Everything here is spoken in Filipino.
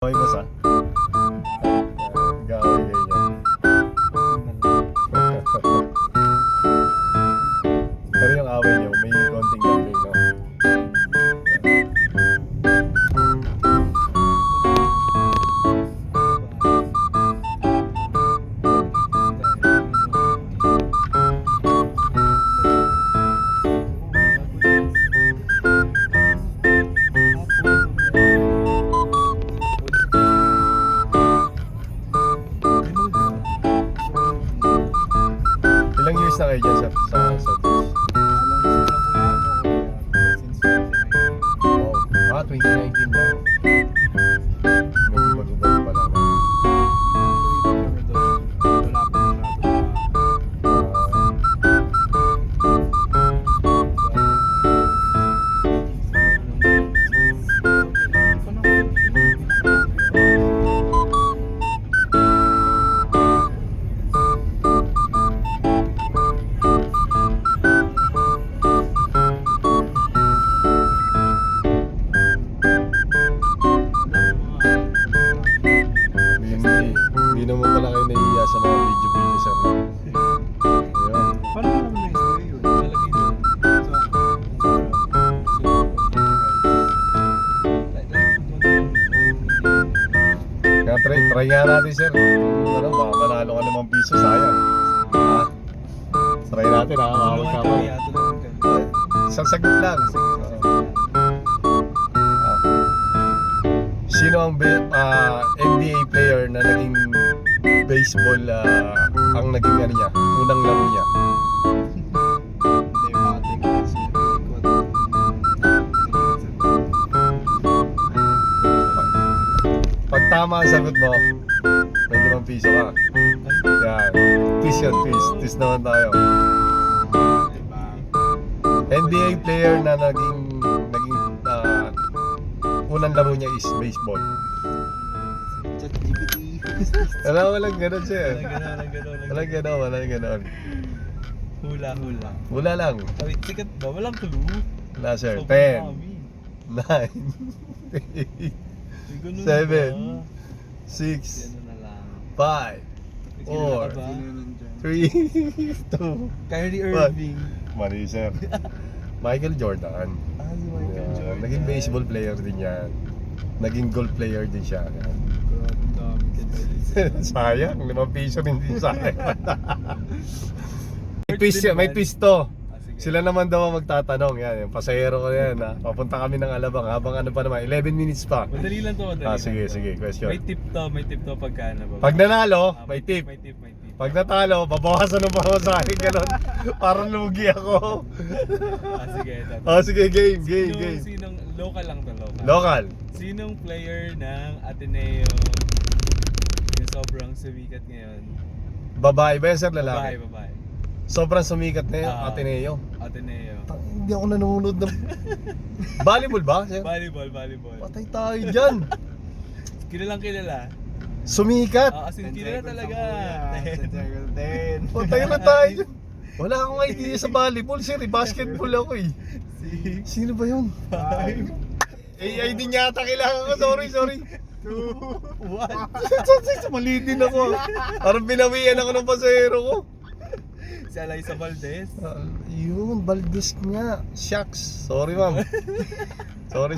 Okay ba sa? Gawin ganyan. Pero yung away niyo, may konting gambling, no? Ilang years na kayo dyan sa Southeast? Wow. 2019 na. Medyo bago-bago pa lang. Hindi naman pala kayo nahihiya sa mga video sir. Ayun. Paano mo naman na-explain yun? Lalagay doon. Kaya try nga natin sir. Ano, baka manalo ka limang piso, sayang. Ha? Try natin ha, makawag ka pa. Isang sagot lang. Sino ang NBA player na naging baseball ang naging ano niya, unang laro niya? Pag tama ang sagot mo, may 5 piso ka. Yan. Twist yan, twist. Twist naman tayo. NBA player na naging unang laro niya is baseball. Walang ganon siya. Walang ganon. Hula. Wala lang. Wait, sikat ba? Walang clue. Wala sir. Sobrang 10, dami. 9, Ganun 7, ba? 6, Ganun na lang. 5, 4, 3, 2, Kyrie What? Irving. Mali sir. Michael Jordan. Si Michael Jordan. Naging baseball player din yan. Naging golf player din siya. Grabe, dami ka dyan. Sayang, 5 piso rin din sayang. May twist to. Sila naman daw ang magtatanong. Yan, yung pasahero ko yan. Papunta kami ng Alabang habang ano pa naman, 11 minutes pa. Madali lang to, madali lang Sige, to. sige, question. May tip to pagka ano ba? Pag nanalo, may tip. May tip. Pag natalo, babawasan ng pamasahe, gano'n. Parang lugi ako. Sige, ito. Sige, game. Sinong, local lang to, local. Local. Sinong player ng Ateneo yung sobrang sumikat ngayon? Babae ba yan, sir? Lalaki? Babae. Sobrang sumikat na yun, Ateneo. Ateneo. Hindi ako nanonood ng... Volleyball ba, sir? Volleyball. Patay tayo dyan. Kilalang kilala. Sumikat. As in, kilala talaga. Patay na tayo dyan. Wala akong idea sa volleyball, sir. Basketball ako eh. Sino ba yun? 5. AI din yata kailangan ko. Sorry. 2, 1. Mali din ako. Parang binawian ako ng pasahero ko. Si Alaysa Valdez. Yun, Valdez nga. Shucks. Sorry, ma'am. Sorry.